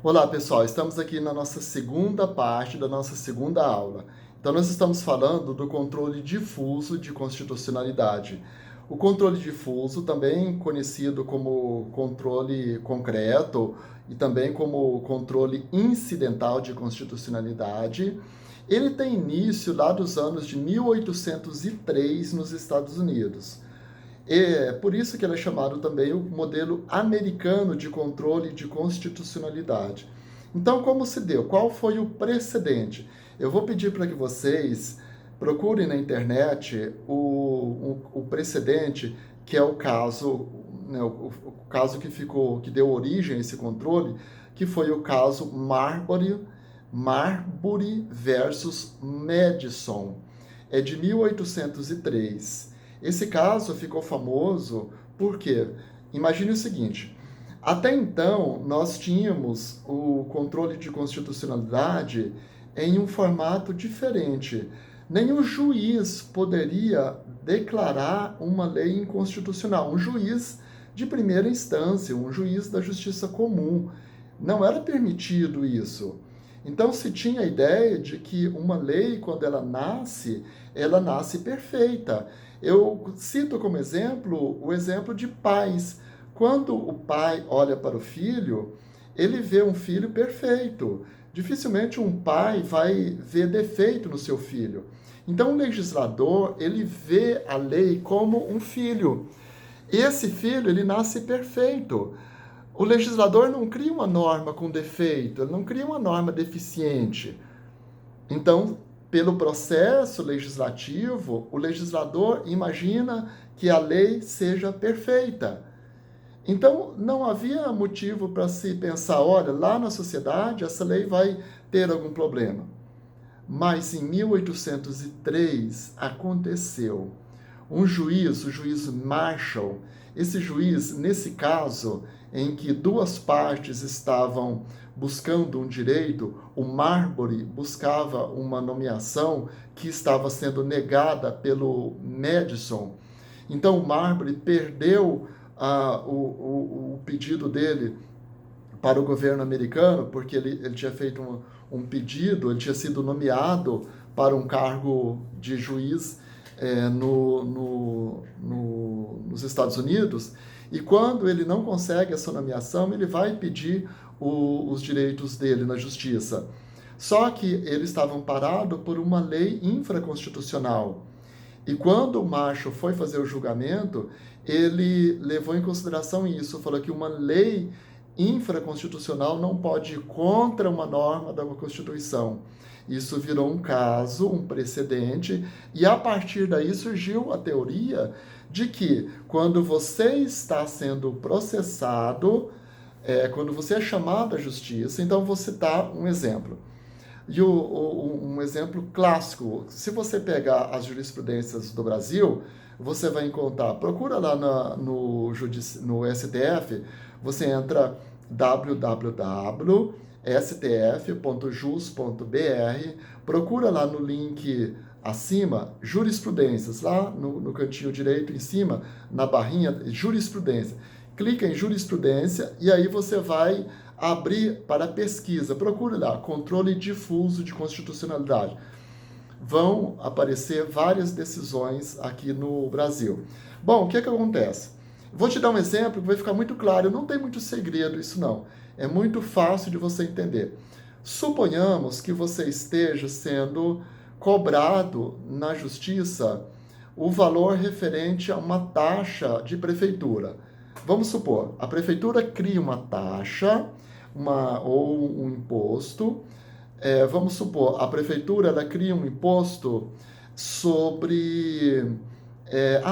Olá, pessoal. Estamos aqui na nossa segunda parte da nossa segunda aula. Então, nós estamos falando do controle difuso de constitucionalidade. O controle difuso, também conhecido como controle concreto e também como controle incidental de constitucionalidade, ele tem início lá dos anos de 1803 nos Estados Unidos. É por isso que ele é chamado também o modelo americano de controle de constitucionalidade. Então, como se deu? Qual foi o precedente? Eu vou pedir para que vocês procurem na internet o precedente, que é o caso, né, o caso que deu origem a esse controle, que foi o caso Marbury versus Madison. É de 1803. Esse caso ficou famoso porque, imagine o seguinte, até então nós tínhamos o controle de constitucionalidade em um formato diferente. Nenhum juiz poderia declarar uma lei inconstitucional. Um juiz de primeira instância, um juiz da justiça comum. Não era permitido isso. Então se tinha a ideia de que uma lei, quando ela nasce perfeita. Eu cito como exemplo o exemplo de pais. Quando o pai olha para o filho, ele vê um filho perfeito. Dificilmente um pai vai ver defeito no seu filho. Então o legislador, ele vê a lei como um filho. Esse filho, ele nasce perfeito. O legislador não cria uma norma com defeito, ele não cria uma norma deficiente. Então, pelo processo legislativo, o legislador imagina que a lei seja perfeita. Então, não havia motivo para se pensar, olha, lá na sociedade essa lei vai ter algum problema. Mas em 1803 aconteceu. Um juiz, o juiz Marshall, esse juiz, nesse caso, em que duas partes estavam buscando um direito, o Marbury buscava uma nomeação que estava sendo negada pelo Madison. Então o Marbury perdeu o pedido dele para o governo americano, porque ele tinha feito um pedido, ele tinha sido nomeado para um cargo de juiz nos Estados Unidos, e quando ele não consegue essa nomeação, ele vai pedir os direitos dele na justiça. Só que eles estavam parados por uma lei infraconstitucional. E quando o Marshall foi fazer o julgamento, ele levou em consideração isso, falou que uma lei infraconstitucional não pode ir contra uma norma da Constituição. Isso virou um caso, um precedente, e a partir daí surgiu a teoria de que quando você está sendo processado, quando você é chamado à justiça, então vou citar um exemplo. E um exemplo clássico, se você pegar as jurisprudências do Brasil, você vai encontrar, procura lá no STF, você entra www.stf.jus.br, procura lá no link acima, jurisprudências, lá no cantinho direito em cima, na barrinha, jurisprudência. Clica em jurisprudência e aí você vai abrir para pesquisa. Procure lá, controle difuso de constitucionalidade. Vão aparecer várias decisões aqui no Brasil. Bom, o que acontece? Vou te dar um exemplo que vai ficar muito claro. Não tem muito segredo isso não. É muito fácil de você entender. Suponhamos que você esteja sendo cobrado na justiça o valor referente a uma taxa de prefeitura. Vamos supor, a prefeitura cria uma taxa ou um imposto. Vamos supor, a prefeitura ela cria um imposto sobre...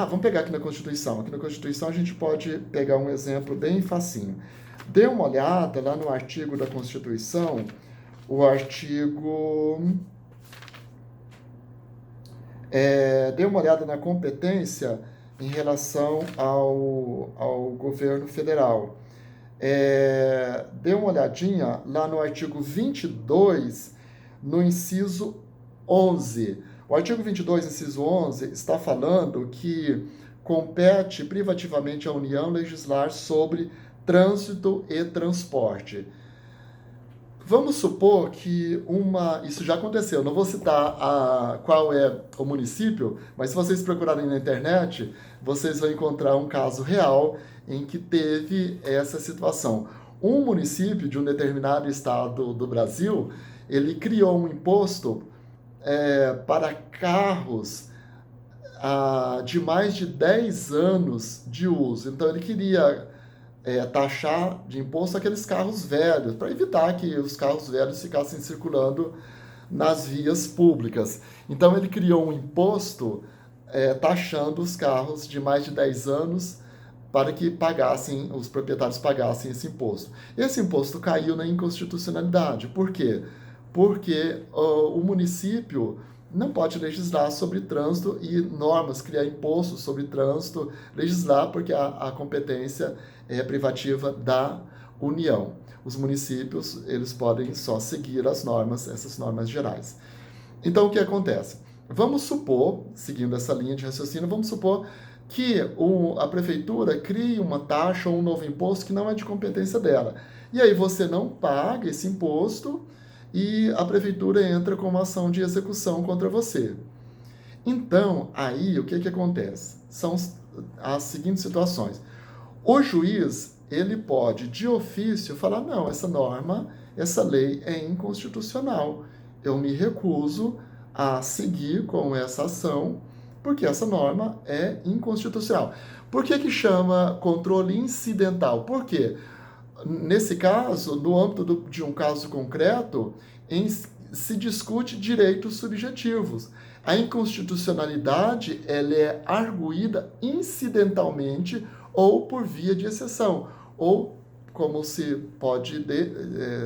vamos pegar aqui na Constituição. Aqui na Constituição a gente pode pegar um exemplo bem facinho. Dê uma olhada lá no artigo da Constituição, o artigo... dê uma olhada na competência em relação ao governo federal. Dê uma olhadinha lá no artigo 22, no inciso 11. O artigo 22, inciso 11, está falando que compete privativamente à União legislar sobre trânsito e transporte. Vamos supor que isso já aconteceu, não vou citar qual é o município, mas se vocês procurarem na internet, vocês vão encontrar um caso real em que teve essa situação. Um município de um determinado estado do Brasil, ele criou um imposto para carros de mais de 10 anos de uso. Então ele queria taxar de imposto aqueles carros velhos, para evitar que os carros velhos ficassem circulando nas vias públicas. Então ele criou um imposto taxando os carros de mais de 10 anos para que os proprietários pagassem esse imposto. Esse imposto caiu na inconstitucionalidade. Por quê? Porque o município não pode legislar sobre trânsito e normas, criar impostos sobre trânsito, legislar porque a competência é privativa da União. Os municípios, eles podem só seguir as normas, essas normas gerais. Então, o que acontece? Vamos supor, seguindo essa linha de raciocínio, vamos supor que a prefeitura crie uma taxa ou um novo imposto que não é de competência dela. E aí você não paga esse imposto e a prefeitura entra com uma ação de execução contra você. Então, aí, o que acontece? São as seguintes situações. O juiz, ele pode, de ofício, falar, não, essa norma, essa lei é inconstitucional. Eu me recuso a seguir com essa ação, porque essa norma é inconstitucional. Por que chama controle incidental? Por quê? Nesse caso, no âmbito de um caso concreto, se discute direitos subjetivos. A inconstitucionalidade ela é arguída incidentalmente ou por via de exceção, ou, como se pode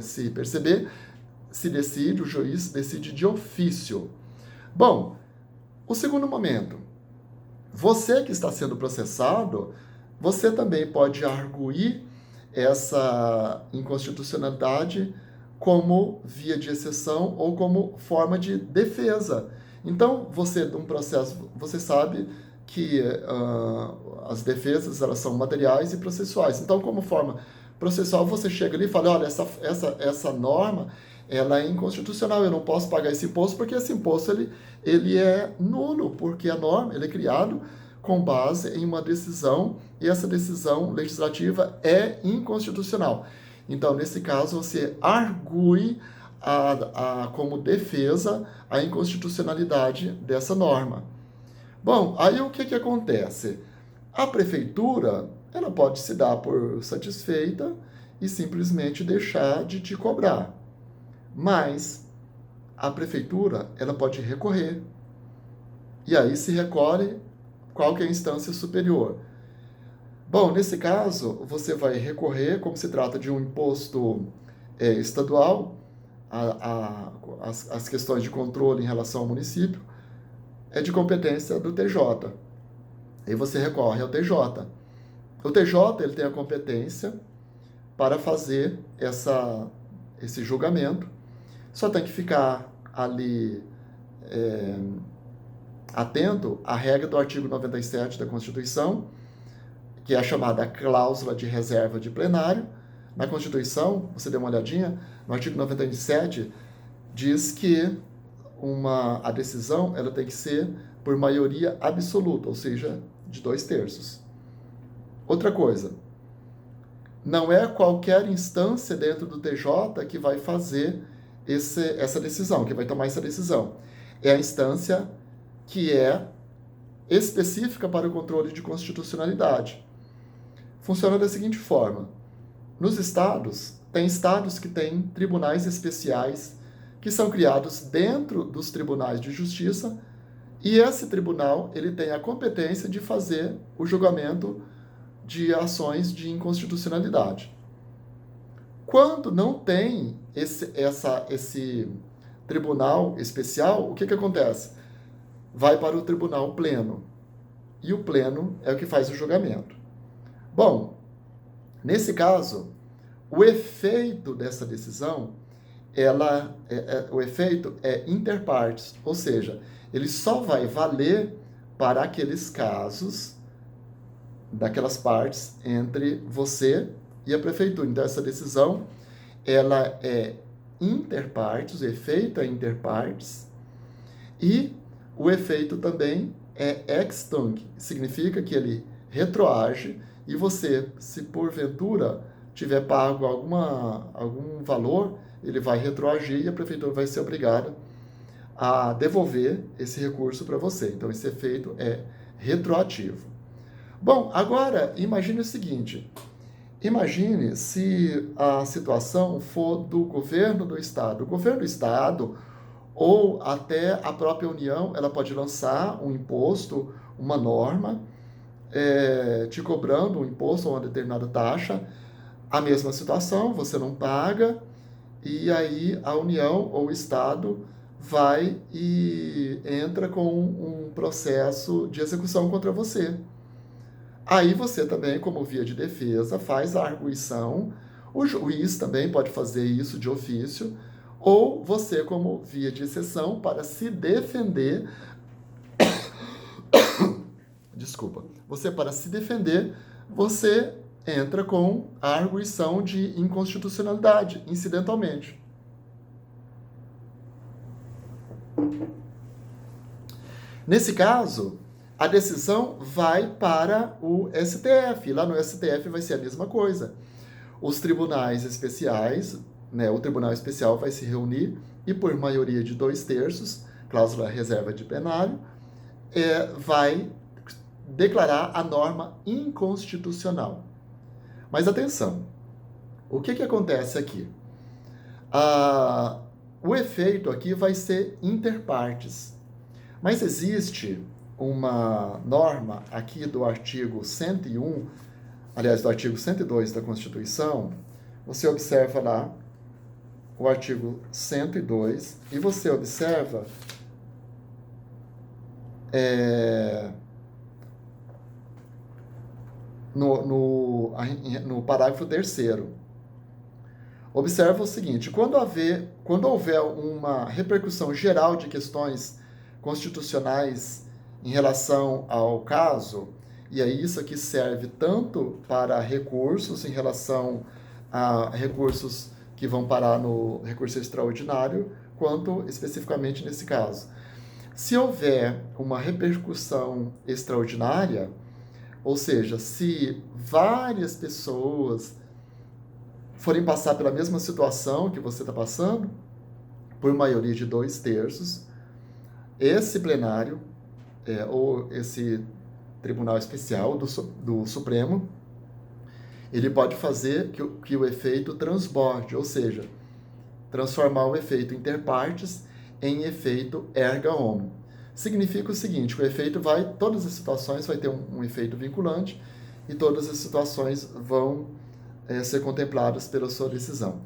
se perceber, o juiz decide de ofício. Bom, o segundo momento, você que está sendo processado, você também pode arguir essa inconstitucionalidade como via de exceção ou como forma de defesa. Então, num processo, você sabe que as defesas elas são materiais e processuais. Então, como forma processual, você chega ali e fala, olha, essa norma ela é inconstitucional, eu não posso pagar esse imposto porque esse imposto ele é nulo, porque a norma ele é criado com base em uma decisão e essa decisão legislativa é inconstitucional. Então, nesse caso, você argue como defesa a inconstitucionalidade dessa norma. Bom, aí o que acontece? A prefeitura ela pode se dar por satisfeita e simplesmente deixar de te cobrar. Mas a prefeitura ela pode recorrer. E aí se recorre qual que é a instância superior. Bom, nesse caso, você vai recorrer, como se trata de um imposto estadual, as questões de controle em relação ao município, é de competência do TJ. Aí você recorre ao TJ. O TJ ele tem a competência para fazer esse julgamento. Só tem que ficar ali atento à regra do artigo 97 da Constituição, que é a chamada cláusula de reserva de plenário. Na Constituição, você dê uma olhadinha, no artigo 97, diz que a decisão ela tem que ser por maioria absoluta, ou seja, de 2/3. Outra coisa, não é qualquer instância dentro do TJ que vai fazer essa decisão, que vai tomar essa decisão. É a instância que é específica para o controle de constitucionalidade. Funciona da seguinte forma. Nos estados, tem estados que têm tribunais especiais que são criados dentro dos tribunais de justiça e esse tribunal ele tem a competência de fazer o julgamento de ações de inconstitucionalidade. Quando não tem esse tribunal especial, o que acontece? Vai para o tribunal pleno. E o pleno é o que faz o julgamento. Bom, nesse caso, o efeito dessa decisão, o efeito é inter partes, ou seja, ele só vai valer para aqueles casos daquelas partes entre você e a prefeitura. Então, essa decisão ela é inter partes, o efeito é inter partes, e o efeito também é ex tunc, significa que ele retroage e você, se porventura tiver pago algum valor, ele vai retroagir e a prefeitura vai ser obrigada a devolver esse recurso para você. Então, esse efeito é retroativo. Bom, agora imagine o seguinte: imagine se a situação for do governo do estado. O governo do estado ou até a própria União, ela pode lançar um imposto, uma norma, te cobrando um imposto ou uma determinada taxa. A mesma situação, você não paga, e aí a União ou o Estado vai e entra com um processo de execução contra você. Aí você também, como via de defesa, faz a arguição, o juiz também pode fazer isso de ofício, ou você, como via de exceção, para se defender, desculpa, você para se defender, você entra com a arguição de inconstitucionalidade, incidentalmente. Nesse caso, a decisão vai para o STF. Lá no STF vai ser a mesma coisa. Os tribunais especiais, o Tribunal Especial vai se reunir e, por maioria de 2/3, cláusula reserva de plenário, vai declarar a norma inconstitucional. Mas atenção, o que acontece aqui? O efeito aqui vai ser inter partes. Mas existe uma norma aqui do artigo 101, aliás, do artigo 102 da Constituição. Você observa lá o artigo 102 e você observa no parágrafo 3º. Observa o seguinte: quando houver uma repercussão geral de questões constitucionais em relação ao caso, e aí isso aqui serve tanto para recursos em relação a recursos que vão parar no recurso extraordinário, quanto especificamente nesse caso. Se houver uma repercussão extraordinária, ou seja, se várias pessoas forem passar pela mesma situação que você está passando, por maioria de 2/3, esse plenário, ou esse Tribunal Especial do Supremo, ele pode fazer que o efeito transborde, ou seja, transformar o efeito inter partes em efeito erga omnes. Significa o seguinte: o efeito todas as situações vai ter um efeito vinculante e todas as situações vão ser contempladas pela sua decisão.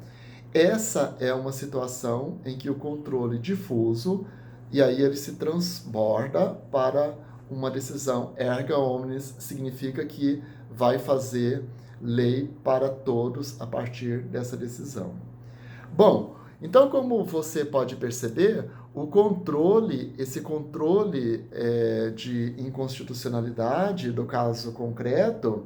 Essa é uma situação em que o controle difuso, e aí ele se transborda para uma decisão erga omnes, significa que vai fazer lei para todos a partir dessa decisão. Bom, então, como você pode perceber, esse controle de inconstitucionalidade do caso concreto,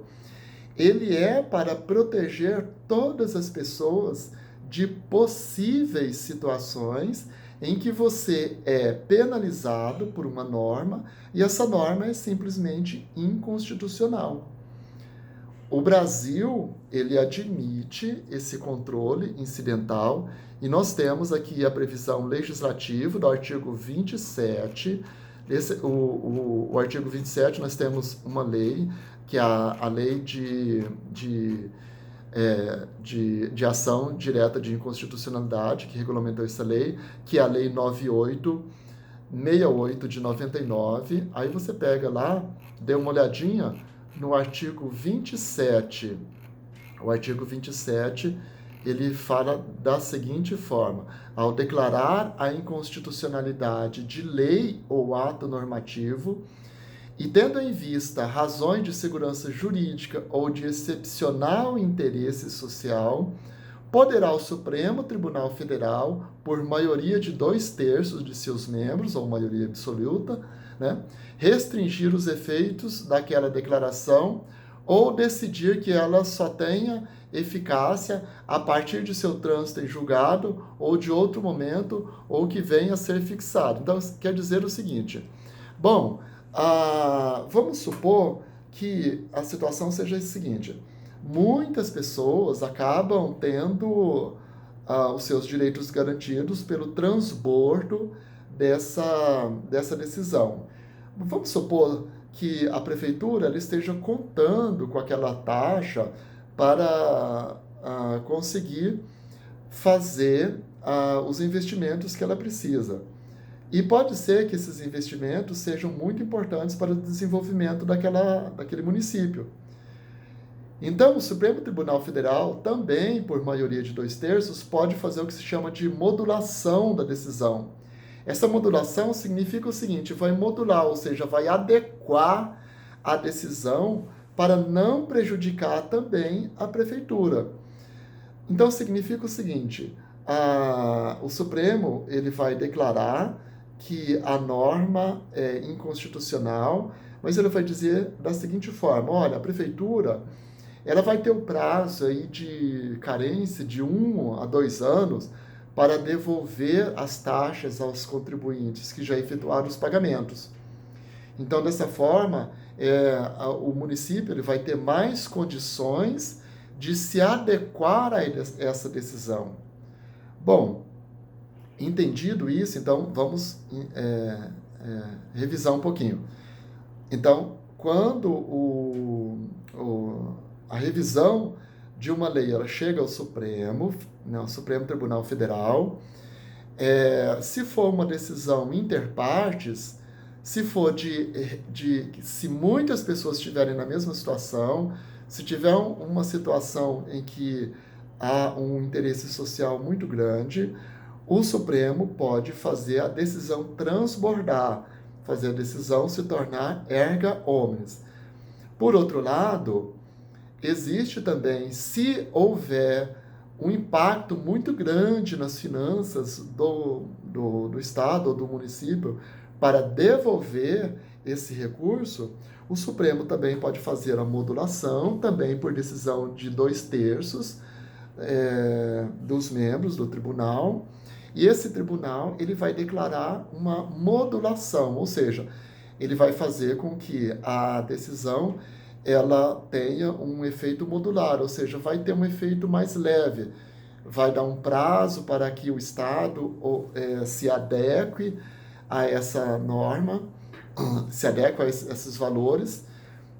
ele é para proteger todas as pessoas de possíveis situações em que você é penalizado por uma norma e essa norma é simplesmente inconstitucional. O Brasil, ele admite esse controle incidental e nós temos aqui a previsão legislativa do artigo 27. O artigo 27, nós temos uma lei, que é a lei de ação direta de inconstitucionalidade, que regulamentou essa lei, que é a Lei 9868 de 99. Aí você pega lá, dê uma olhadinha no artigo 27. O artigo 27, ele fala da seguinte forma: ao declarar a inconstitucionalidade de lei ou ato normativo, e tendo em vista razões de segurança jurídica ou de excepcional interesse social, poderá o Supremo Tribunal Federal, por maioria de 2/3 de seus membros, ou maioria absoluta, restringir os efeitos daquela declaração ou decidir que ela só tenha eficácia a partir de seu trânsito em julgado ou de outro momento ou que venha a ser fixado. Então, quer dizer o seguinte: bom, vamos supor que a situação seja a seguinte: muitas pessoas acabam tendo os seus direitos garantidos pelo transbordo dessa decisão. Vamos supor que a prefeitura ela esteja contando com aquela taxa para conseguir fazer os investimentos que ela precisa. E pode ser que esses investimentos sejam muito importantes para o desenvolvimento daquele município. Então, o Supremo Tribunal Federal, também por maioria de 2/3, pode fazer o que se chama de modulação da decisão. Essa modulação significa o seguinte: vai modular, ou seja, vai adequar a decisão para não prejudicar também a prefeitura. Então, significa o seguinte: o Supremo ele vai declarar que a norma é inconstitucional, mas ele vai dizer da seguinte forma: olha, a prefeitura ela vai ter o prazo aí de carência de 1 a 2 anos para devolver as taxas aos contribuintes que já efetuaram os pagamentos. Então, dessa forma, o município ele vai ter mais condições de se adequar a essa decisão. Bom, entendido isso, então vamos revisar um pouquinho. Então, quando a revisão de uma lei ela chega ao Supremo, né, ao Supremo Tribunal Federal, se for uma decisão interpartes, se for se muitas pessoas estiverem na mesma situação, se tiver uma situação em que há um interesse social muito grande, o Supremo pode fazer a decisão transbordar, fazer a decisão se tornar erga omnes. Por outro lado, existe também, se houver um impacto muito grande nas finanças do Estado ou do município para devolver esse recurso, o Supremo também pode fazer a modulação, também por decisão de 2/3 dos membros do tribunal, e esse tribunal ele vai declarar uma modulação, ou seja, ele vai fazer com que a decisão ela tenha um efeito modular, ou seja, vai ter um efeito mais leve, vai dar um prazo para que o Estado se adeque a essa norma, se adeque a esses valores,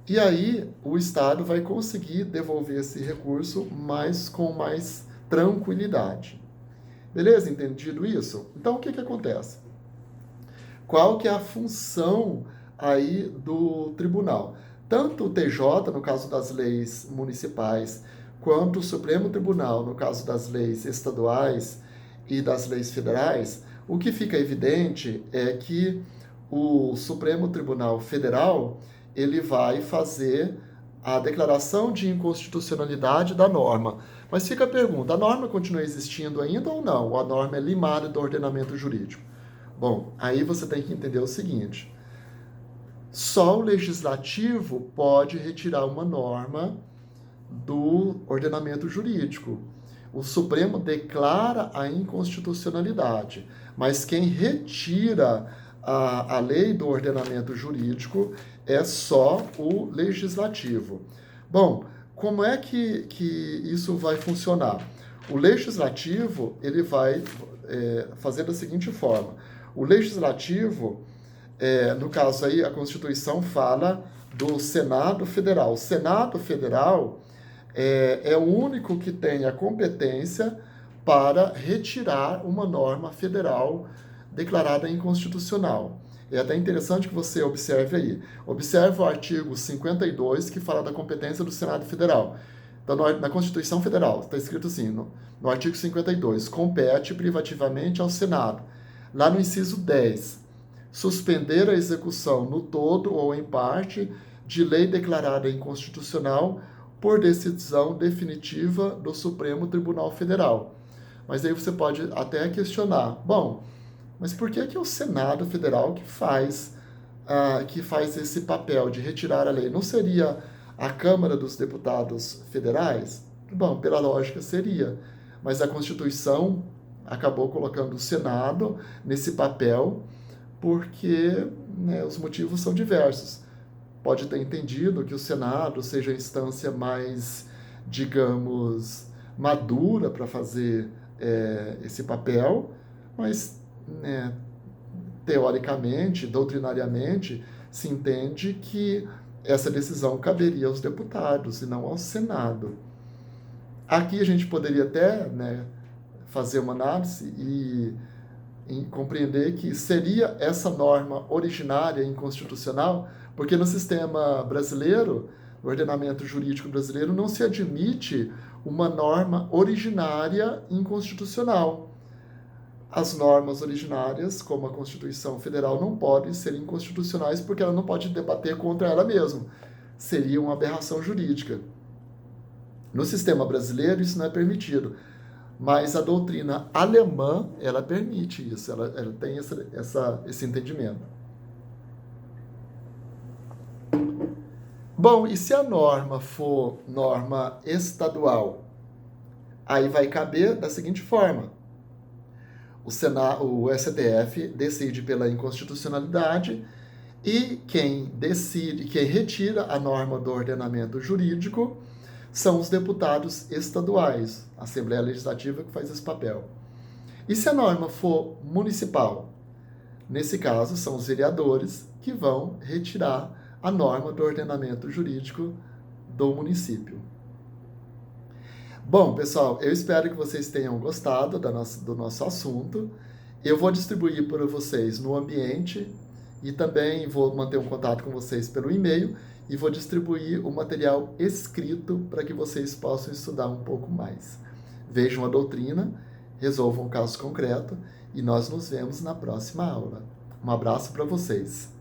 e aí o Estado vai conseguir devolver esse recurso com mais tranquilidade. Beleza? Entendido isso? Então, o que acontece? Qual que é a função aí do tribunal? Tanto o TJ, no caso das leis municipais, quanto o Supremo Tribunal, no caso das leis estaduais e das leis federais, o que fica evidente é que o Supremo Tribunal Federal ele vai fazer a declaração de inconstitucionalidade da norma. Mas fica a pergunta: a norma continua existindo ainda ou não? Ou a norma é limada do ordenamento jurídico? Bom, aí você tem que entender o seguinte: só o legislativo pode retirar uma norma do ordenamento jurídico. O Supremo declara a inconstitucionalidade, mas quem retira a lei do ordenamento jurídico é só o legislativo. Bom, como é que isso vai funcionar? O legislativo ele vai fazer da seguinte forma: o legislativo, no caso aí, a Constituição fala do Senado Federal. O Senado Federal é o único que tem a competência para retirar uma norma federal declarada inconstitucional. É até interessante que você observe aí. Observe o artigo 52, que fala da competência do Senado Federal. Então, na Constituição Federal, está escrito assim, no artigo 52, compete privativamente ao Senado. Lá no inciso 10, suspender a execução no todo ou em parte de lei declarada inconstitucional por decisão definitiva do Supremo Tribunal Federal. Mas aí você pode até questionar: bom, mas por que é o Senado Federal que faz esse papel de retirar a lei? Não seria a Câmara dos Deputados Federais? Bom, pela lógica seria, mas a Constituição acabou colocando o Senado nesse papel porque, né, os motivos são diversos. Pode ter entendido que o Senado seja a instância mais, digamos, madura para fazer esse papel, mas, né, teoricamente, doutrinariamente, se entende que essa decisão caberia aos deputados e não ao Senado. Aqui a gente poderia até, né, fazer uma análise e compreender que seria essa norma originária inconstitucional, porque no sistema brasileiro, no ordenamento jurídico brasileiro, não se admite uma norma originária inconstitucional. As normas originárias, como a Constituição Federal, não podem ser inconstitucionais porque ela não pode debater contra ela mesma. Seria uma aberração jurídica. No sistema brasileiro, isso não é permitido. Mas a doutrina alemã, ela permite isso, ela tem esse entendimento. Bom, e se a norma for norma estadual? Aí vai caber da seguinte forma: o STF decide pela inconstitucionalidade e quem retira a norma do ordenamento jurídico são os deputados estaduais, a Assembleia Legislativa que faz esse papel. E se a norma for municipal? Nesse caso, são os vereadores que vão retirar a norma do ordenamento jurídico do município. Bom, pessoal, eu espero que vocês tenham gostado do nosso assunto. Eu vou distribuir para vocês no ambiente e também vou manter um contato com vocês pelo e-mail e vou distribuir o material escrito para que vocês possam estudar um pouco mais. Vejam a doutrina, resolvam o caso concreto e nós nos vemos na próxima aula. Um abraço para vocês.